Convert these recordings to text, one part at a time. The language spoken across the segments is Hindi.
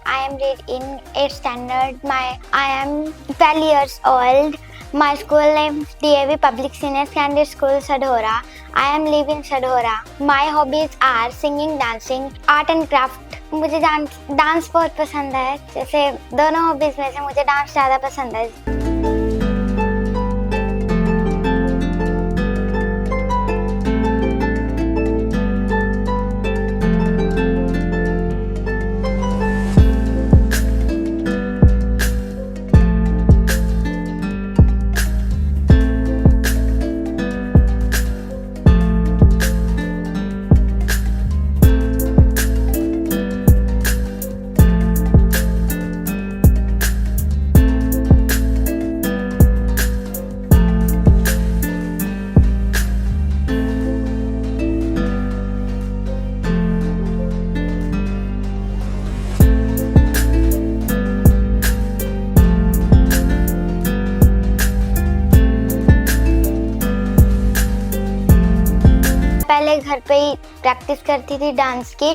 I am read in 8th standard. I am 12 years old. My school name is DAV Public Senior Secondary School, Sadhora. I am living in Sadhora. My hobbies are singing, dancing, art and craft. मुझे डांस बहुत पसंद है. जैसे दोनों हॉबीज में से मुझे डांस ज़्यादा पसंद है. पहले घर पे ही प्रैक्टिस करती थी डांस की,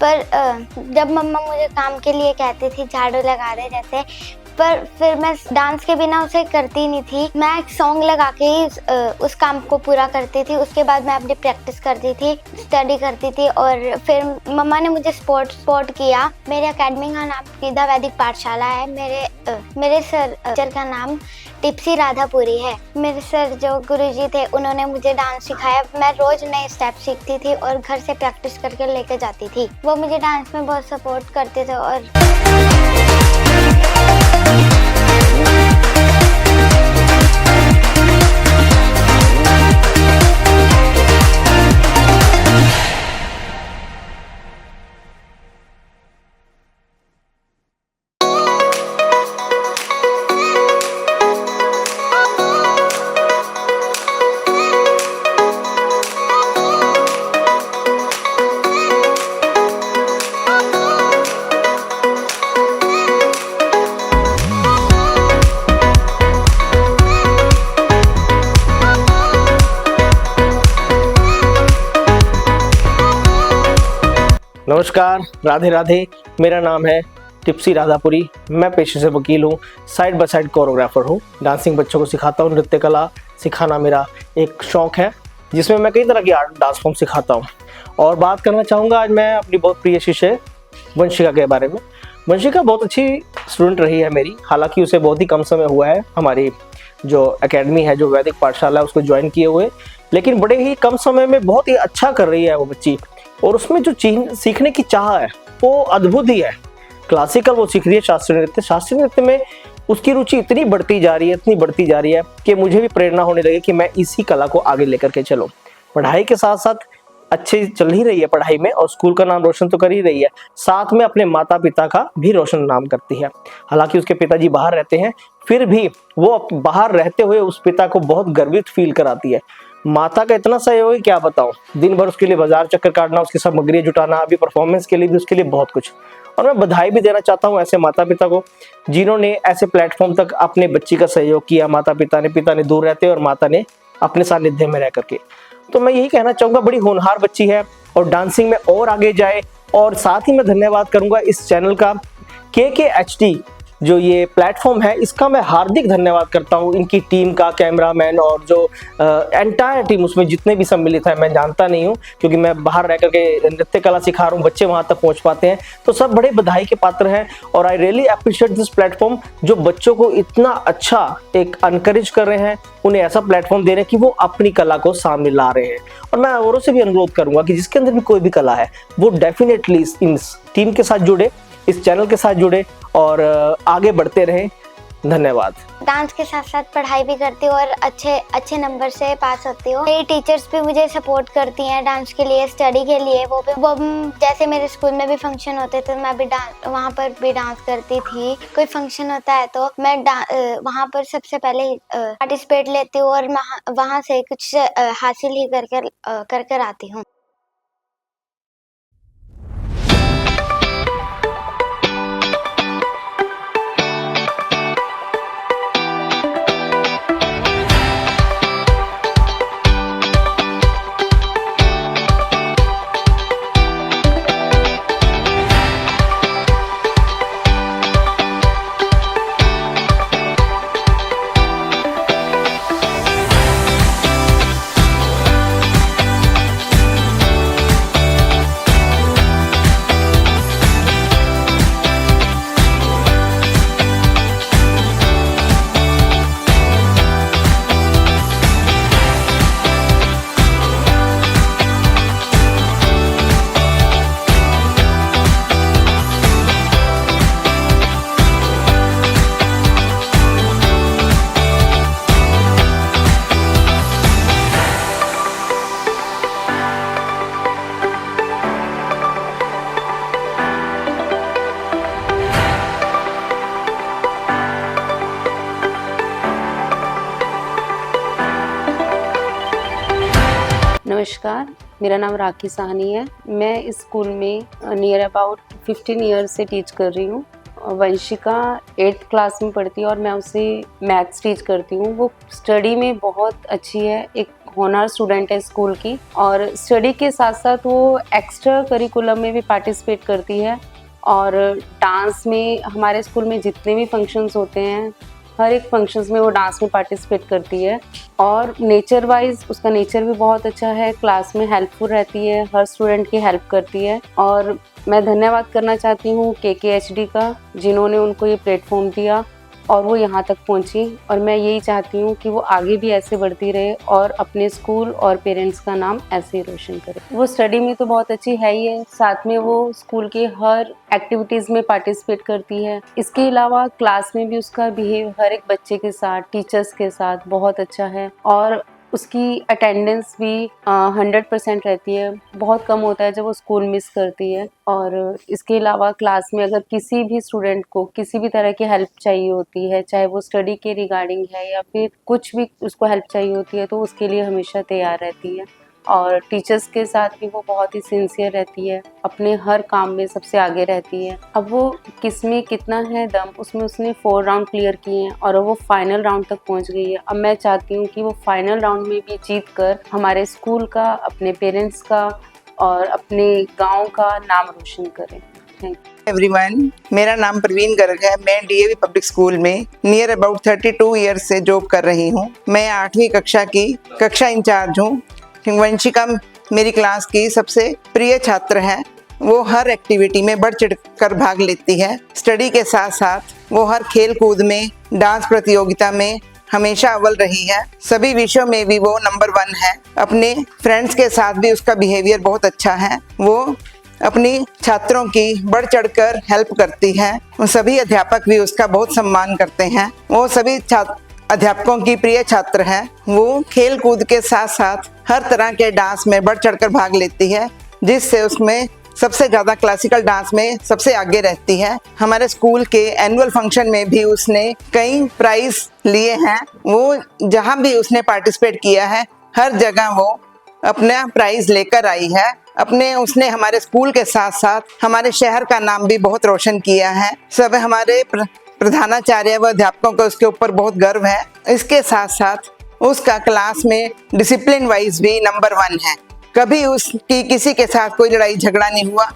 पर जब मम्मा मुझे काम के लिए कहती थी झाड़ू लगा दे जैसे, पर फिर मैं डांस के बिना उसे करती नहीं थी. मैं एक सॉन्ग लगा के ही उस काम को पूरा करती थी. उसके बाद मैं अपनी प्रैक्टिस करती थी, स्टडी करती थी, और फिर मम्मा ने मुझे सपोर्ट किया. मेरे एकेडमी का नाम सीधा वैदिक पाठशाला है. मेरे सर का नाम टिप्सी राधापुरी है. मेरे सर जो गुरुजी थे उन्होंने मुझे डांस सिखाया. मैं रोज नए स्टेप सीखती थी और घर से प्रैक्टिस करके लेके जाती थी. वो मुझे डांस में बहुत सपोर्ट करते थे. और नमस्कार, राधे राधे. मेरा नाम है टिप्सी राधापुरी. मैं पेशे से वकील हूँ, साइड बाय साइड कोरियोग्राफर हूँ. डांसिंग बच्चों को सिखाता हूँ. नृत्य कला सिखाना मेरा एक शौक है, जिसमें मैं कई तरह की आर्ट डांस फॉर्म सिखाता हूँ. और बात करना चाहूँगा आज मैं अपनी बहुत प्रिय शिष्य वंशिका के बारे में. वंशिका बहुत अच्छी स्टूडेंट रही है मेरी. हालांकि उसे बहुत ही कम समय हुआ है हमारी जो एकेडमी है, जो वैदिक पाठशाला है, उसको ज्वाइन किए हुए, लेकिन बड़े ही कम समय में बहुत ही अच्छा कर रही है वो बच्ची. और उसमें जो सीखने की चाह है वो अद्भुत ही है. क्लासिकल वो सीख रही है, शास्त्रीय नृत्य में उसकी रुचि इतनी बढ़ती जा रही है कि मुझे भी प्रेरणा होने लगी कि मैं इसी कला को आगे लेकर के चलूं. पढ़ाई के साथ साथ अच्छी चल ही रही है पढ़ाई में, और स्कूल का नाम रोशन तो कर ही रही है, साथ में अपने माता पिता का भी रोशन नाम करती है. हालांकि उसके पिताजी बाहर रहते हैं, फिर भी वो बाहर रहते हुए उस पिता को बहुत गर्वित फील कराती है. माता का इतना सहयोग है क्या बताऊं. दिन भर उसके लिए बाजार चक्कर काटना, उसकी सामग्री जुटाना, अभी परफॉर्मेंस के लिए भी उसके लिए बहुत कुछ. और मैं बधाई भी देना चाहता हूं ऐसे माता पिता को जिन्होंने ऐसे प्लेटफॉर्म तक अपने बच्ची का सहयोग किया. पिता ने दूर रहते और माता ने अपने सानिध्य में रह करके. तो मैं यही कहना चाहूंगा, बड़ी होनहार बच्ची है और डांसिंग में और आगे जाए. और साथ ही मैं धन्यवाद करूंगा इस चैनल का, KKHD जो ये प्लेटफॉर्म है, इसका मैं हार्दिक धन्यवाद करता हूँ. इनकी टीम का, कैमरामैन और जो एंटायर टीम, उसमें जितने भी सम्मिलित हैं मैं जानता नहीं हूँ, क्योंकि मैं बाहर रह करके नृत्य कला सिखा रहा हूँ, बच्चे वहाँ तक पहुँच पाते हैं. तो सब बड़े बधाई के पात्र हैं. और I really appreciate this platform, जो बच्चों को इतना अच्छा एक एनकरेज कर रहे हैं, उन्हें ऐसा प्लेटफॉर्म दे रहे हैं कि वो अपनी कला को सामने ला रहे हैं. और मैं औरों से भी अनुरोध करूंगा कि जिसके अंदर भी कोई भी कला है वो डेफिनेटली इस टीम के साथ जुड़े, इस चैनल के साथ जुड़े और आगे बढ़ते रहें. धन्यवाद. डांस के साथ साथ पढ़ाई भी करती हूँ और अच्छे नंबर से पास होती हूँ. मेरी टीचर्स भी मुझे सपोर्ट करती हैं डांस के लिए, स्टडी के लिए. वो जैसे मेरे स्कूल में भी फंक्शन होते थे, मैं भी वहाँ पर भी डांस करती थी. कोई फंक्शन होता है तो मैं वहाँ पर सबसे पहले पार्टिसिपेट लेती हूँ और वहाँ से कुछ हासिल ही कर आती हूँ. नमस्कार, मेरा नाम राखी साहनी है। मैं इस स्कूल में नियर अबाउट 15 ईयर से टीच कर रही हूँ। वंशिका 8th क्लास में पढ़ती है और मैं उसे मैथ्स टीच करती हूँ। वो स्टडी में बहुत अच्छी है, एक होनहार स्टूडेंट है स्कूल की, और स्टडी के साथ साथ वो एक्स्ट्रा करिकुलम में भी पार्टिसिपेट करती है। और डांस में हमारे स्कूल में जितने भी फंक्शंस होते हैं, हर एक फंक्शंस में वो डांस में पार्टिसिपेट करती है। और नेचर वाइज उसका नेचर भी बहुत अच्छा है, क्लास में हेल्पफुल रहती है, हर स्टूडेंट की हेल्प करती है। और मैं धन्यवाद करना चाहती हूँ KKHD का, जिन्होंने उनको ये प्लेटफॉर्म दिया और वो यहाँ तक पहुँची। और मैं यही चाहती हूँ कि वो आगे भी ऐसे बढ़ती रहे और अपने स्कूल और पेरेंट्स का नाम ऐसे ही रोशन करे। वो स्टडी में तो बहुत अच्छी है ही है, साथ में वो स्कूल के हर एक्टिविटीज़ में पार्टिसिपेट करती है। इसके अलावा क्लास में भी उसका बिहेव हर एक बच्चे के साथ, टीचर्स के साथ बहुत अच्छा है। और उसकी अटेंडेंस भी 100% रहती है। बहुत कम होता है जब वो स्कूल मिस करती है। और इसके अलावा क्लास में अगर किसी भी स्टूडेंट को किसी भी तरह की हेल्प चाहिए होती है, चाहे वो स्टडी के रिगार्डिंग है या फिर कुछ भी उसको हेल्प चाहिए होती है, तो उसके लिए हमेशा तैयार रहती है। और टीचर्स के साथ भी वो बहुत ही सिंसियर रहती है, अपने हर काम में सबसे आगे रहती है। अब वो किस में कितना है दम, उसमें उसने 4 राउंड क्लियर किए हैं और वो फाइनल राउंड तक पहुंच गई है। अब मैं चाहती हूँ कि वो फाइनल राउंड में भी जीत कर हमारे स्कूल का, अपने पेरेंट्स का और अपने गाँव का नाम रोशन करें। थैंक यू एवरीवन, मेरा नाम प्रवीण गर्ग है। मैं DAV पब्लिक स्कूल में नियर अबाउट 32 ईयर्स से जॉब कर रही हूँ। मैं 8वीं कक्षा की कक्षा इंचार्ज हूँ। वंशिका मेरी क्लास की सबसे प्रिय छात्र है। वो हर एक्टिविटी में बढ़ चढ़ कर भाग लेती है। स्टडी के साथ साथ वो हर खेल कूद में, डांस प्रतियोगिता में हमेशा अव्वल रही है। सभी विषयों में भी वो नंबर 1 है। अपने फ्रेंड्स के साथ भी उसका बिहेवियर बहुत अच्छा है। वो अपनी छात्रों की बढ़ चढ़कर हेल्प करती है। सभी अध्यापक भी उसका बहुत सम्मान करते हैं। वो सभी अध्यापकों की प्रिय छात्र है। वो खेल कूद के साथ साथ हर तरह के डांस में बढ़ चढ़कर भाग लेती है, जिससे उसमें सबसे ज़्यादा क्लासिकल डांस में सबसे आगे रहती है। हमारे स्कूल के एनुअल फंक्शन में भी उसने कई प्राइज लिए हैं। वो जहाँ भी उसने पार्टिसिपेट किया है, हर जगह वो अपना प्राइज लेकर आई है। उसने हमारे स्कूल के साथ साथ हमारे शहर का नाम भी बहुत रोशन किया है। सब हमारे प्रधानाचार्य व अध्यापकों को उसके ऊपर बहुत गर्व है। इसके साथ साथ उसका क्लास में डिसिप्लिन वाइज भी नंबर 1 है। कभी उसकी किसी के साथ कोई लड़ाई झगड़ा नहीं हुआ,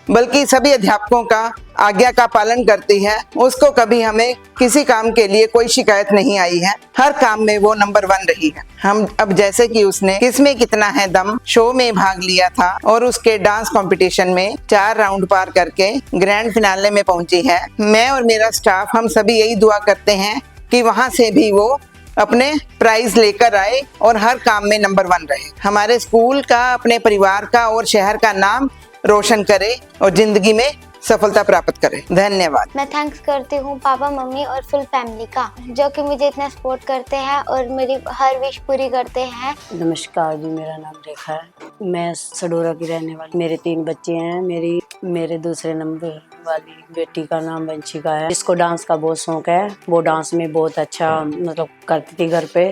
बल्कि सभी अध्यापकों का आज्ञा का पालन करती है। उसको कभी हमें किसी काम के लिए कोई शिकायत नहीं आई है। हर काम में वो नंबर 1 रही है। हम अब जैसे कि उसने किसमें कितना है दम शो में भाग लिया था और उसके डांस कंपटीशन में 4 राउंड पार करके ग्रैंड फिनाले में पहुंची है। मैं और मेरा स्टाफ हम सभी यही दुआ करते हैं कि वहां से भी वो अपने प्राइज लेकर आए और हर काम में नंबर 1 रहे। हमारे स्कूल का, अपने परिवार का और शहर का नाम रोशन करे और जिंदगी में सफलता प्राप्त करे। धन्यवाद। मैं थैंक्स करती हूँ पापा, मम्मी और फुल फैमिली का, जो कि मुझे इतना सपोर्ट करते हैं और मेरी हर विश पूरी करते हैं। नमस्कार जी, मेरा नाम रेखा है। मैं सडोरा की रहने वाली। मेरे 3 बच्चे हैं। मेरे दूसरे नंबर वाली बेटी का नाम वंशिका है, जिसको डांस का बहुत शौक है। वो डांस में बहुत अच्छा मतलब करती थी। घर पे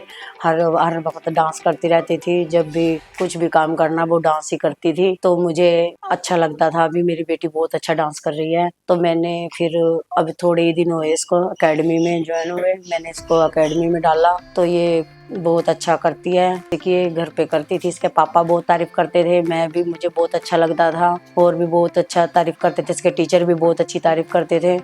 हर वक्त डांस करती रहती थी। जब भी कुछ भी काम करना वो डांस ही करती थी, तो मुझे अच्छा लगता था। अभी मेरी बेटी बहुत अच्छा डांस कर रही है, तो मैंने फिर अब थोड़े ही दिन हुए इसको एकेडमी में ज्वाइन हुए। मैंने इसको एकेडमी में डाला, तो ये बहुत अच्छा करती है। देखिए घर पे करती थी, इसके पापा बहुत तारीफ करते थे, मुझे बहुत अच्छा लगता था। और भी बहुत अच्छा तारीफ करते थे, इसके टीचर भी बहुत अच्छी तारीफ करते थे।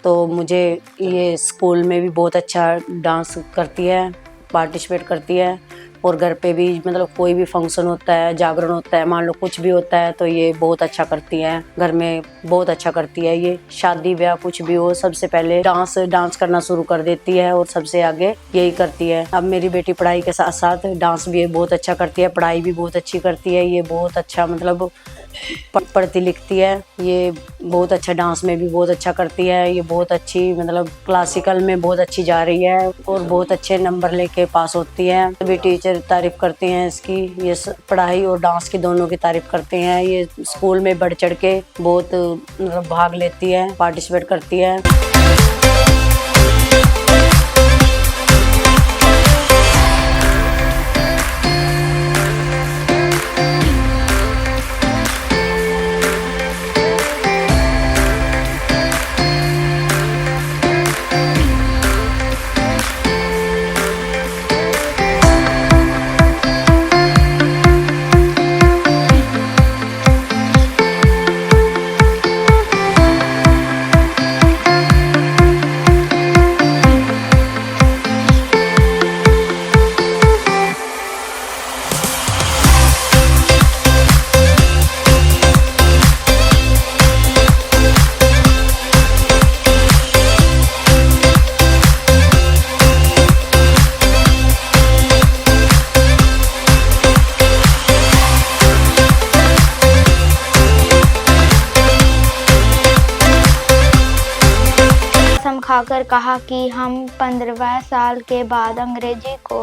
तो मुझे ये स्कूल में भी बहुत अच्छा डांस करती है, पार्टिसिपेट करती है। और घर पे भी मतलब कोई भी फंक्शन होता है, जागरण होता है, मान लो कुछ भी होता है, तो ये बहुत अच्छा करती है। घर में बहुत अच्छा करती है। ये शादी ब्याह कुछ भी हो, सबसे पहले डांस करना शुरू कर देती है और सबसे आगे यही करती है। अब मेरी बेटी पढ़ाई के साथ साथ डांस भी बहुत अच्छा करती है, पढ़ाई भी बहुत अच्छी करती है। ये बहुत अच्छा मतलब पढ़ती लिखती है। ये बहुत अच्छा डांस में भी बहुत अच्छा करती है। ये बहुत अच्छी मतलब क्लासिकल में बहुत अच्छी जा रही है और बहुत अच्छे नंबर लेके पास होती है। सभी टीचर तारीफ करते हैं इसकी। ये पढ़ाई और डांस की दोनों की तारीफ करते हैं। ये स्कूल में बढ़ चढ़ के बहुत मतलब भाग लेती है, पार्टिसिपेट करती है। कसम खाकर कहा कि हम 15वें साल के बाद अंग्रेजी को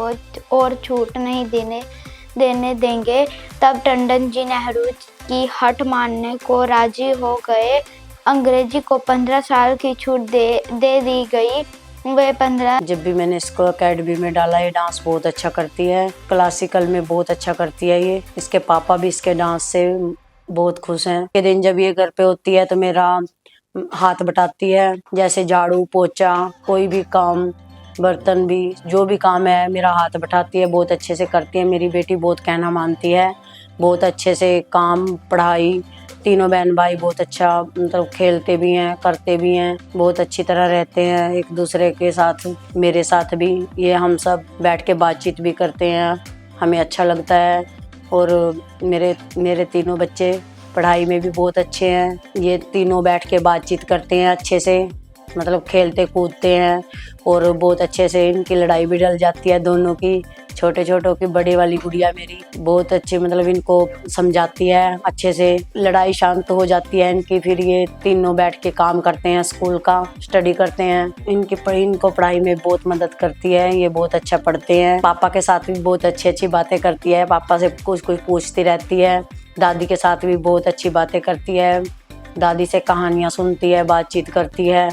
और छूट नहीं देने देंगे। तब टंडन जी नेहरू की हट मानने को राजी हो गए। अंग्रेजी को 15 साल की छूट दे दी गई। वे 15 जब भी मैंने इसको एकेडमी में डाला, ये डांस बहुत अच्छा करती है, क्लासिकल में बहुत अच्छा करती है ये। इसके पापा भी इसके डांस से बहुत खुश हैं। के दिन जब ये घर पे होती है तो मेरा हाथ बटाती है, जैसे झाड़ू पोछा कोई भी काम, बर्तन भी, जो भी काम है मेरा हाथ बटाती है, बहुत अच्छे से करती है। मेरी बेटी बहुत कहना मानती है, बहुत अच्छे से काम, पढ़ाई, तीनों बहन भाई बहुत अच्छा मतलब खेलते भी हैं, करते भी हैं, बहुत अच्छी तरह रहते हैं एक दूसरे के साथ। मेरे साथ भी ये हम सब बैठ के बातचीत भी करते हैं, हमें अच्छा लगता है। और मेरे तीनों बच्चे पढ़ाई में भी बहुत अच्छे हैं। ये तीनों बैठ के बातचीत करते हैं अच्छे से, मतलब खेलते कूदते हैं और बहुत अच्छे से। इनकी लड़ाई भी डल जाती है दोनों की, छोटे छोटों की। बड़ी वाली गुड़िया मेरी बहुत अच्छी मतलब इनको समझाती है अच्छे से, लड़ाई शांत हो जाती है इनकी। फिर ये तीनों बैठ के काम करते हैं, स्कूल का स्टडी करते हैं। इनको पढ़ाई में बहुत मदद करती है, ये बहुत अच्छा पढ़ते हैं। पापा के साथ भी बहुत अच्छी बातें करती है, पापा से कुछ पूछती रहती है। दादी के साथ भी बहुत अच्छी बातें करती है, दादी से कहानियाँ सुनती है, बातचीत करती है।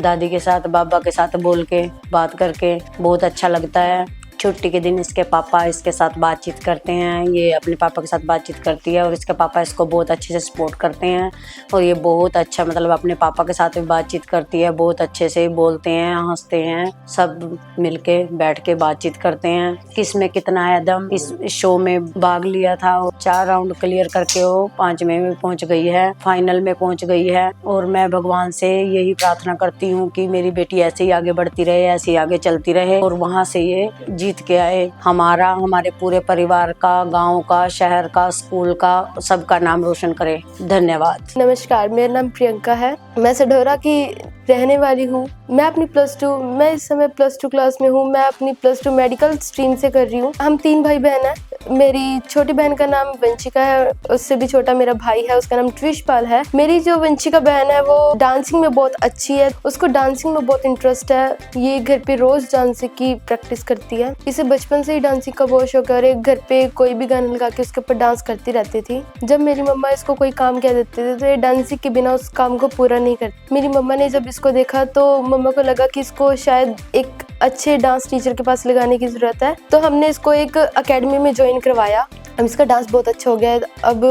दादी के साथ, बाबा के साथ बोल के बात करके बहुत अच्छा लगता है। छुट्टी के दिन इसके पापा इसके साथ बातचीत करते हैं, ये अपने पापा के साथ बातचीत करती है और इसके पापा इसको बहुत अच्छे से सपोर्ट करते हैं। और ये बहुत अच्छा मतलब अपने पापा के साथ भी बातचीत करती है, बहुत अच्छे से बोलते हैं, हंसते हैं, सब मिलके बैठ के बातचीत करते हैं। किसमें कितना है दम, इस शो में भाग लिया था और 4 राउंड क्लियर करके वो 5वें में पहुंच गई है, फाइनल में पहुंच गई है। और मैं भगवान से यही प्रार्थना करती हूँ कि मेरी बेटी ऐसे ही आगे बढ़ती रहे, ऐसे ही आगे चलती रहे और वहाँ से ये जीत के आए। हमारे पूरे परिवार का, गांव का, शहर का, स्कूल का, सबका नाम रोशन करे। धन्यवाद। नमस्कार, मेरा नाम प्रियंका है, मैं सढौरा की रहने वाली हूँ। मैं इस समय +2 क्लास में हूँ। मैं अपनी +2 मेडिकल स्ट्रीम से कर रही हूँ। हम 3 भाई बहन हैं। मेरी छोटी बहन का नाम वंशिका है, उससे भी छोटा मेरा भाई है, उसका नाम ट्विशपाल है। मेरी जो वंशिका बहन है वो डांसिंग में बहुत अच्छी है, उसको डांसिंग में बहुत इंटरेस्ट है। ये घर पे रोज डांसिंग की प्रैक्टिस करती है, इसे बचपन से ही डांसिंग का बहुत शौक है और एक घर पे कोई भी गाना लगा के उसके ऊपर डांस करती रहती थी। जब मेरी मम्मा इसको कोई काम कह देते थे तो ये डांसिंग के बिना उस काम को पूरा नहीं करती। मेरी मम्मा ने जब इसको देखा तो मम्मा को लगा कि इसको शायद एक अच्छे डांस टीचर के पास लगाने की जरूरत है, तो हमने इसको एक एकेडमी में ज्वाइन करवाया। अब इसका डांस बहुत अच्छा हो गया है, अब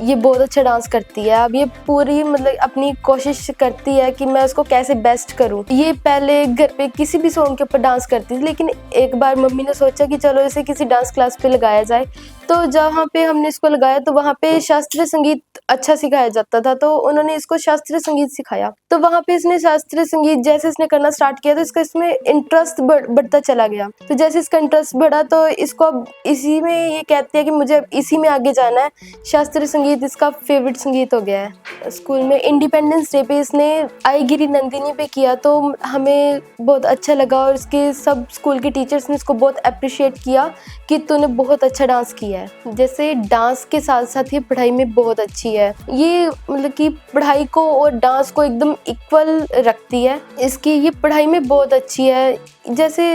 ये बहुत अच्छा डांस करती है। अब ये पूरी मतलब अपनी कोशिश करती है कि मैं उसको कैसे बेस्ट करूं। ये पहले घर पे किसी भी सॉन्ग के ऊपर डांस करती थी, लेकिन एक बार मम्मी ने सोचा कि चलो इसे किसी डांस क्लास पे लगाया जाए। तो जहाँ पे हमने इसको लगाया तो वहाँ पे शास्त्रीय संगीत अच्छा सिखाया जाता था, तो उन्होंने इसको शास्त्रीय संगीत सिखाया। तो वहाँ पे इसने शास्त्रीय संगीत जैसे इसने करना स्टार्ट किया तो इसका इसमें इंटरेस्ट बढ़ता चला गया। तो जैसे इसका इंटरेस्ट बढ़ा तो इसको अब इसी में ये कहती है कि मुझे इसी में आगे जाना है। शास्त्रीय संगीत इसका फेवरेट संगीत हो गया है। स्कूल में इंडिपेंडेंस डे पे इसने आई गिरी नंदिनी पे किया तो हमें बहुत अच्छा लगा और इसके सब स्कूल के टीचर्स ने इसको बहुत अप्रिशिएट किया कि तूने बहुत अच्छा डांस किया है। जैसे डांस के साथ साथ ये पढ़ाई में बहुत अच्छी है। ये मतलब कि पढ़ाई को और डांस को एकदम इक्वल रखती है। इसकी ये पढ़ाई में बहुत अच्छी है। जैसे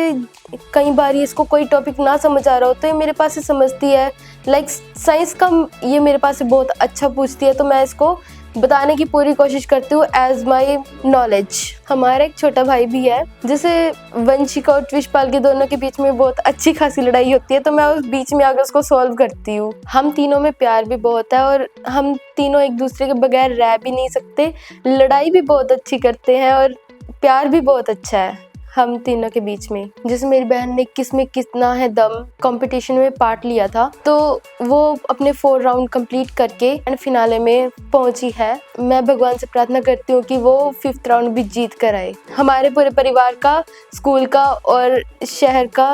कई बार इसको कोई टॉपिक ना समझ आ रहा हो तो ये मेरे पास से समझती है। लाइक साइंस का ये मेरे पास से बहुत अच्छा पूछती है, तो मैं इसको बताने की पूरी कोशिश करती हूँ एज माई नॉलेज। हमारा एक छोटा भाई भी है, जैसे वंशिका और ट्विशपाल के दोनों के बीच में बहुत अच्छी खासी लड़ाई होती है, तो मैं उस बीच में आकर उसको सॉल्व करती हूँ। हम तीनों में प्यार भी बहुत है और हम तीनों एक दूसरे के बगैर रह भी नहीं सकते। लड़ाई भी बहुत अच्छी करते हैं और प्यार भी बहुत अच्छा है हम तीनों के बीच में। जैसे मेरी बहन ने किसमें कितना है दम कंपटीशन में पार्ट लिया था, तो वो अपने 4 राउंड कंप्लीट करके एंड फिनाले में पहुंची है। मैं भगवान से प्रार्थना करती हूँ कि वो 5th राउंड भी जीत कर आए, हमारे पूरे परिवार का, स्कूल का और शहर का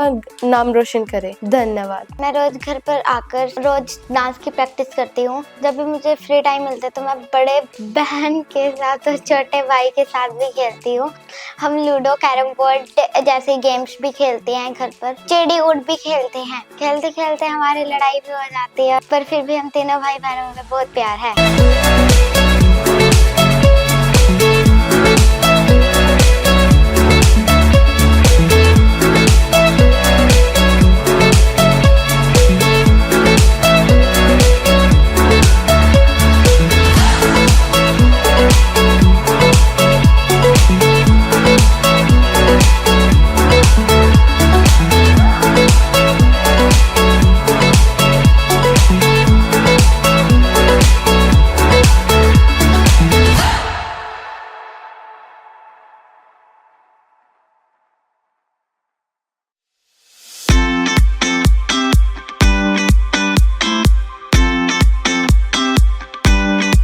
नाम रोशन करे। धन्यवाद। मैं रोज घर पर आकर रोज डांस की प्रैक्टिस करती हूँ। जब भी मुझे फ्री टाइम मिलता है तो मैं बड़े बहन के साथ और छोटे भाई के साथ भी खेलती हूँ। हम लूडो, कैरम बोर्ड जैसे गेम्स भी खेलते हैं घर पर। चिड़ी उड़ भी खेलते हैं। खेलते खेलते हमारी लड़ाई भी हो जाती है, पर फिर भी हम तीनों भाई बहनों में बहुत प्यार है।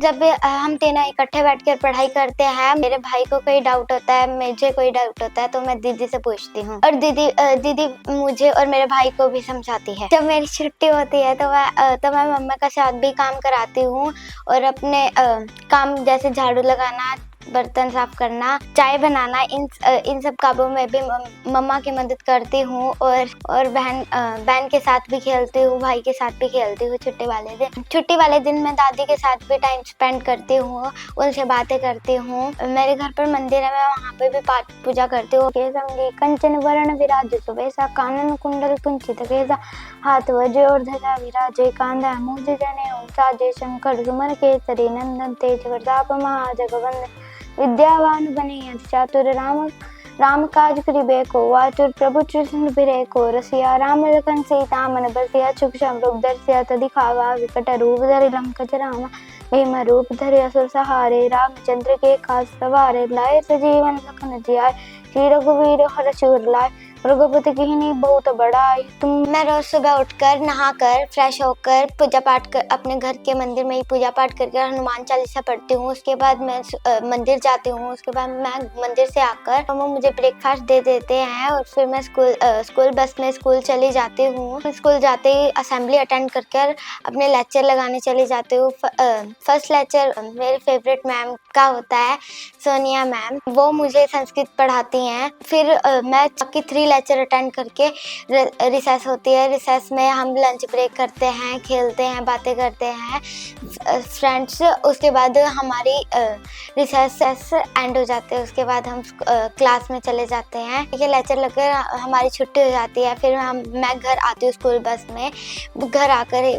जब भी हम तीनों इकट्ठे बैठकर पढ़ाई करते हैं, मेरे भाई को कोई डाउट होता है, मुझे कोई डाउट होता है तो मैं दीदी से पूछती हूँ और दीदी मुझे और मेरे भाई को भी समझाती है। जब मेरी छुट्टी होती है तो मैं मम्मा का साथ भी काम कराती हूँ और अपने काम जैसे झाड़ू लगाना, बर्तन साफ करना, चाय बनाना, इन सब कामों में भी मम्मा की मदद करती हूँ और बहन के साथ भी खेलती हूँ, भाई के साथ भी खेलती हूँ। छुट्टी वाले दिन मैं दादी के साथ भी टाइम स्पेंड करती हूँ, उनसे बातें करती हूँ। मेरे घर पर मंदिर है, मैं वहाँ पे भी पाठ पूजा करती हूँ। कंचन वर्ण विराज सुबेसा, कानन कुंडल कुंचित केसा, हाथ वज्र और ध्वजा विराजे, कांधा मुझ जने ओम साजे, शंकर सुमन केसरी नंदन, तेज प्रताप महाजगवंदन, विद्यावान बने चातुर, राम काज करिबे को, वातुर प्रभु कृष्ण बिरे को, रसिया राम लखन सीता मन बसिया, सूक्ष्म रूप दर्शिया दिखावा, विकट रूप धरि लंक जरावा, भीम रूप धरि असुर सहारे, रामचंद्र के काज सवारे, लाए सजीवन लखन जियाए, श्री रघुवीर हर्ष उर लाए, रघुपति कीन्ही बहुत बड़ाई। मैं रोज सुबह उठकर नहाकर फ्रेश होकर पूजा पाठ कर अपने घर के मंदिर में ही पूजा पाठ करके हनुमान चालीसा पढ़ती हूँ। उसके बाद मैं मंदिर जाती हूँ। उसके बाद मैं मंदिर से आकर वो मुझे ब्रेकफास्ट दे देते हैं और फिर मैं स्कूल बस में स्कूल चली जाती हूँ। स्कूल जाते ही असेंबली अटेंड कर अपने लेक्चर लगाने चली जाती हूँ। फर्स्ट लेक्चर मेरे फेवरेट मैम का होता है, सोनिया मैम। वो मुझे संस्कृत पढ़ाती हैं। फिर मैं बाकी 3 लेक्चर अटेंड करके रिसेस होती है। रिसेस में हम लंच ब्रेक करते हैं, खेलते हैं, बातें करते हैं फ्रेंड्स। उसके बाद हमारी रिसेस एंड हो जाते हैं। उसके बाद हम क्लास में चले जाते हैं। ये लेक्चर लगकर हमारी छुट्टी हो जाती है। फिर मैं घर आती हूँ स्कूल बस में। घर आकर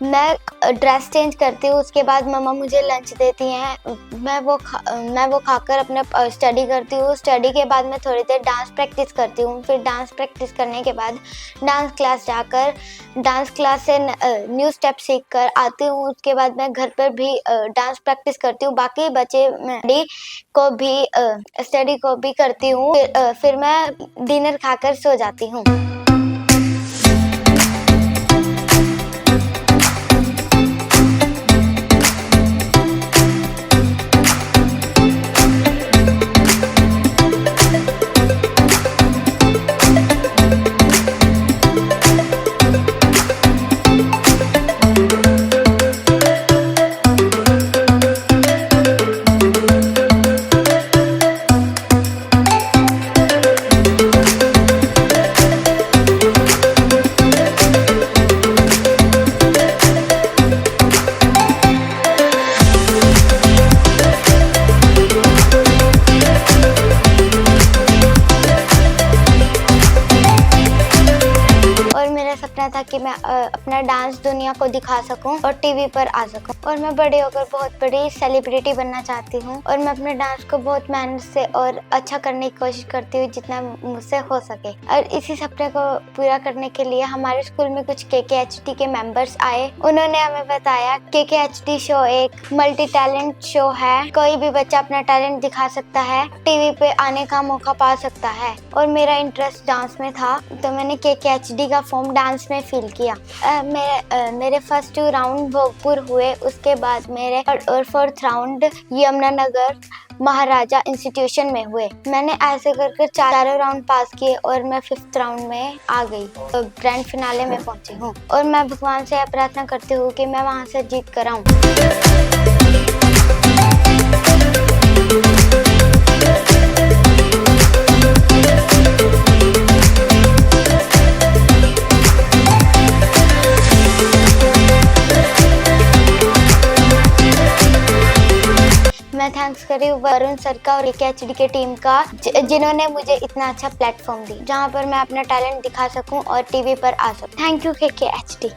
मैं ड्रेस चेंज करती हूँ। उसके बाद मम्मा मुझे लंच देती हैं। मैं वो खाकर अपना स्टडी करती हूँ। स्टडी के बाद मैं थोड़ी देर डांस प्रैक्टिस करती हूँ। फिर डांस प्रैक्टिस करने के बाद डांस क्लास जाकर डांस क्लास से न्यू स्टेप सीख कर आती हूँ। उसके बाद मैं घर पर भी डांस प्रैक्टिस करती हूँ। बाकी बचे स्टडी को भी करती हूँ। फिर मैं डिनर खाकर सो जाती हूँ। था कि मैं अपना डांस दुनिया को दिखा सकूं और टीवी पर आ सकूं और मैं बड़े होकर बहुत बड़ी सेलिब्रिटी बनना चाहती हूं और मैं अपने डांस को बहुत मेहनत से और अच्छा करने की कोशिश करती हूँ जितना मुझसे हो सके। और इसी सपने को पूरा करने के लिए हमारे स्कूल में कुछ KKHD के मेंबर्स आए। उन्होंने हमें बताया KKHD शो एक मल्टी टैलेंट शो है। कोई भी बच्चा अपना टैलेंट दिखा सकता है, टीवी पे आने का मौका पा सकता है। और मेरा इंटरेस्ट डांस में था तो मैंने KKHD का फॉर्म डांस में फिल किया। मेरे फर्स्ट 2 राउंड भोगपुर हुए। उसके बाद मेरे 3rd और 4th राउंड यमुनानगर महाराजा इंस्टीट्यूशन में हुए। मैंने ऐसे करके 4 राउंड पास किए और मैं 5th राउंड में आ गई, तो ग्रैंड फिनाले में पहुंची हूँ। और मैं भगवान से प्रार्थना करती हूँ कि मैं वहां से जीत कर आऊँ। मैं थैंक्स करी वरुण सर का और KKHD के टीम का जिन्होंने मुझे इतना अच्छा प्लेटफॉर्म दी जहां पर मैं अपना टैलेंट दिखा सकूं और टीवी पर आ सकूं। Thank you KKHD।